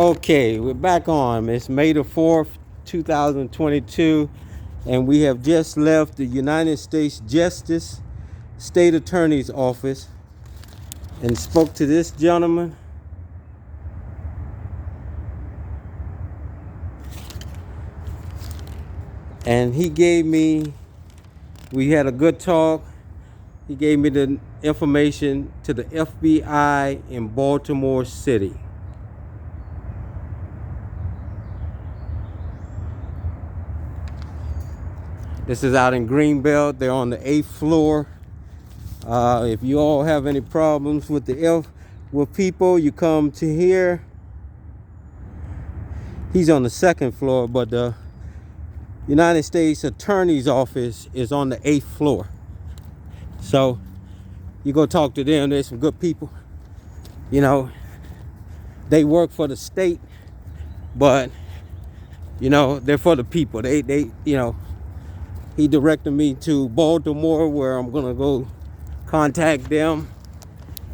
Okay, we're back on. It's May the 4th, 2022, and we have just left the United States Justice State Attorney's Office and spoke to this gentleman. And he gave me, we had a good talk. He gave me the information to the FBI in Baltimore City. This is out in Greenbelt. They're on the 8th floor. If you all have any problems with with people, you come to here. He's on the 2nd floor, but the United States Attorney's Office is on the 8th floor. So you go talk to them. There's some good people. You know, they work for the state, but you know, they're for the people. They you know, he directed me to Baltimore, where I'm gonna go contact them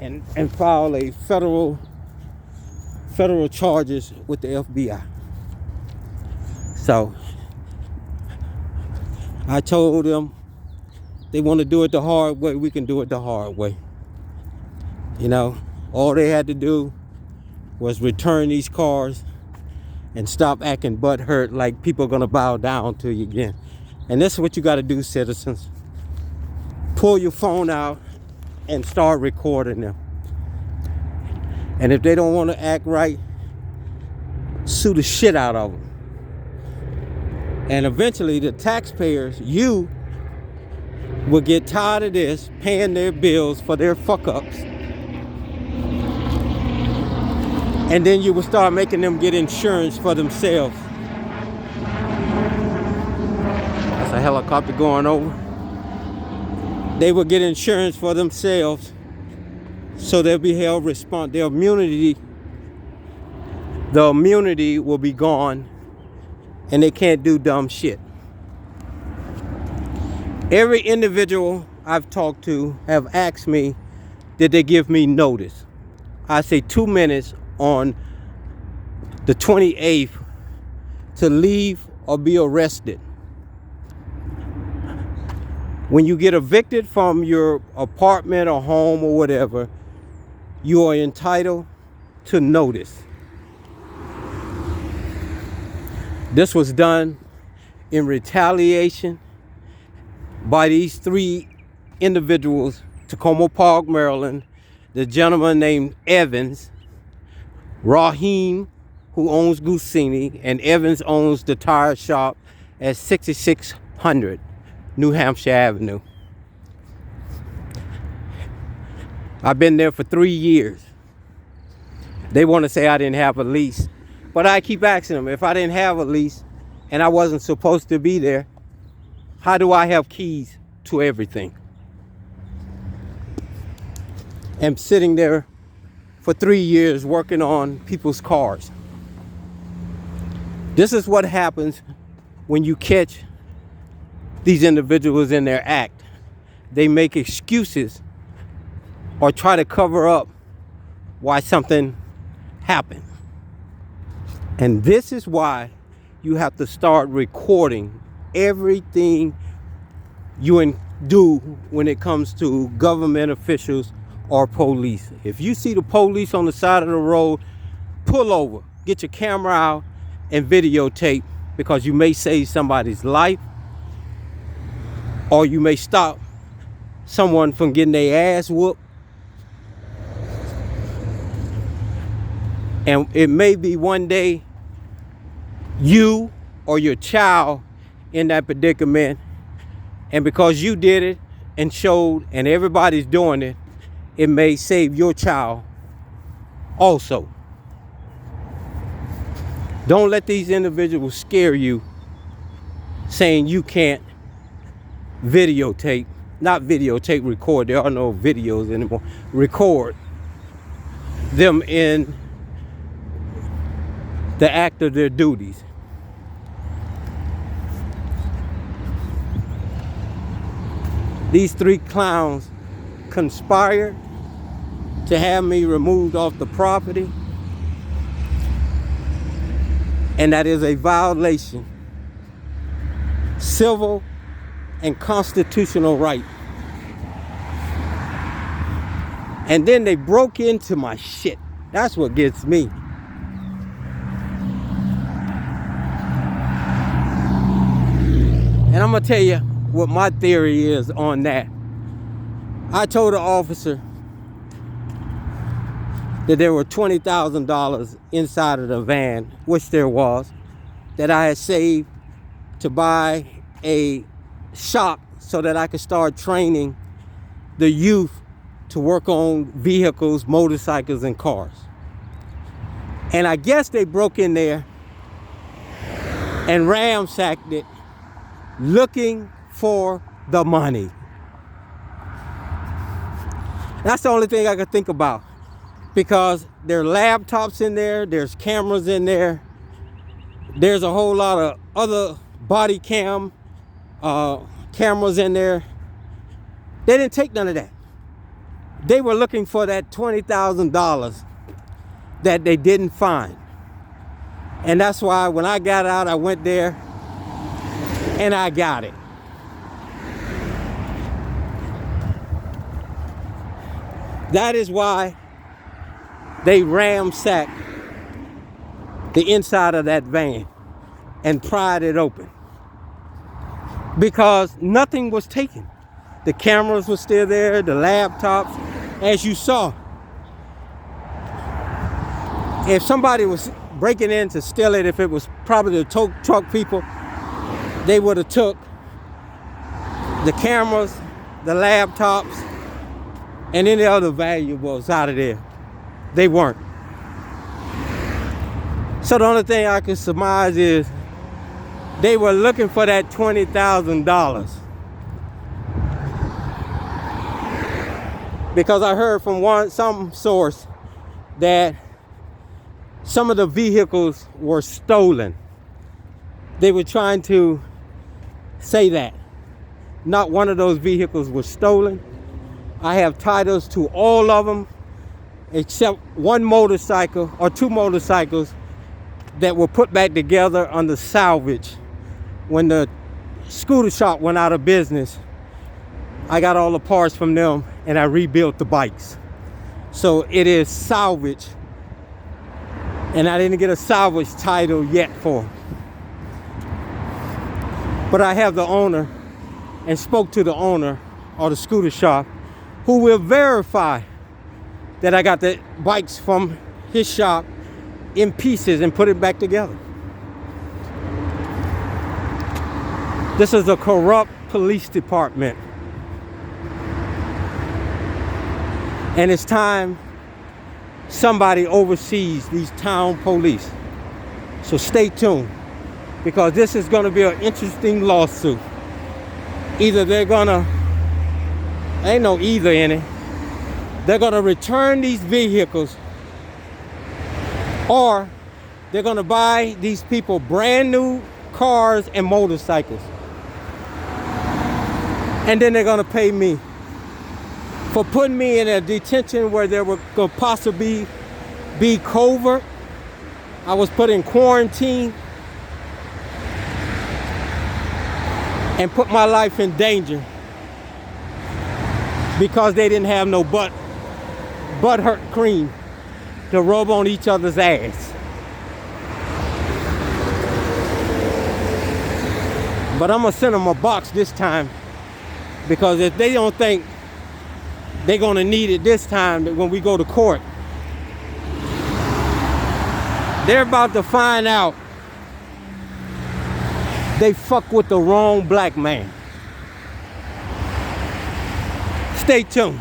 and file a federal charges with the FBI. So I told them, they want to do it the hard way, we can do it the hard way. You know, all they had to do was return these cars and stop acting butthurt like people are gonna bow down to you again. And this is what you got to do, citizens. Pull your phone out and start recording them. And if they don't want to act right, sue the shit out of them. And eventually the taxpayers, you will get tired of this, paying their bills for their fuck-ups. And then you will start making them get insurance for themselves. That's a helicopter going over. They will get insurance for themselves, so they'll be held responsible. The immunity will be gone, and they can't do dumb shit. Every individual I've talked to have asked me, did they give me notice? I say 2 minutes on the 28th to leave or be arrested. When you get evicted from your apartment or home or whatever, you are entitled to notice. This was done in retaliation by these 3 individuals: Takoma Park, Maryland, the gentleman named Evans, Raheem, who owns Gusini, and Evans owns the tire shop at 6600 New Hampshire Avenue. I've been there for 3 years. They want to say I didn't have a lease, but I keep asking them, if I didn't have a lease and I wasn't supposed to be there, how do I have keys to everything? I'm sitting there for 3 years working on people's cars. This is what happens when you catch these individuals in their act. They make excuses or try to cover up why something happened. And this is why you have to start recording everything you do when it comes to government officials or police. If you see the police on the side of the road, pull over, get your camera out and videotape, because you may save somebody's life, or you may stop someone from getting their ass whooped. And it may be one day you or your child in that predicament, and because you did it and showed and everybody's doing it, it may save your child also. Don't let these individuals scare you, saying you can't record. There are no videos anymore. Record them in the act of their duties. These 3 clowns conspired to have me removed off the property. And that is a violation, civil and constitutional right. And then they broke into my shit. That's what gets me. And I'm gonna tell you what my theory is on that. I told the officer that there were $20,000 inside of the van, which there was, that I had saved to buy a shop so that I could start training the youth to work on vehicles, motorcycles, and cars. And I guess they broke in there and ransacked it looking for the money. That's the only thing I could think about, because there are laptops in there, there's cameras in there, there's a whole lot of other body cam cameras in there. They didn't take none of that. They were looking for that $20,000 that they didn't find. And that's why when I got out, I went there and I got it. That is why they ransacked the inside of that van and pried it open. Because nothing was taken. The cameras were still there, the laptops, as you saw. If somebody was breaking in to steal it, if it was probably the tow truck people, they would have took the cameras, the laptops, and any other valuables out of there. They weren't. So the only thing I can surmise is they were looking for that $20,000. Because I heard from some source that some of the vehicles were stolen. They were trying to say that. Not one of those vehicles was stolen. I have titles to all of them except one motorcycle or two motorcycles that were put back together under salvage when the scooter shop went out of business. I got all the parts from them and I rebuilt the bikes. So it is salvage, and I didn't get a salvage title yet for them. But I have the owner and spoke to the owner of the scooter shop, who will verify that I got the bikes from his shop in pieces and put it back together. This is a corrupt police department. And it's time somebody oversees these town police. So stay tuned, because this is going to be an interesting lawsuit. Either they're going to, ain't no either in it, they're going to return these vehicles, or they're going to buy these people brand new cars and motorcycles. And then they're going to pay me for putting me in a detention where there could possibly be covert. I was put in quarantine and put my life in danger because they didn't have no butt hurt cream to rub on each other's ass. But I'm gonna send them a box this time, because if they don't think they're gonna need it this time when we go to court, they're about to find out they fuck with the wrong black man. Stay tuned.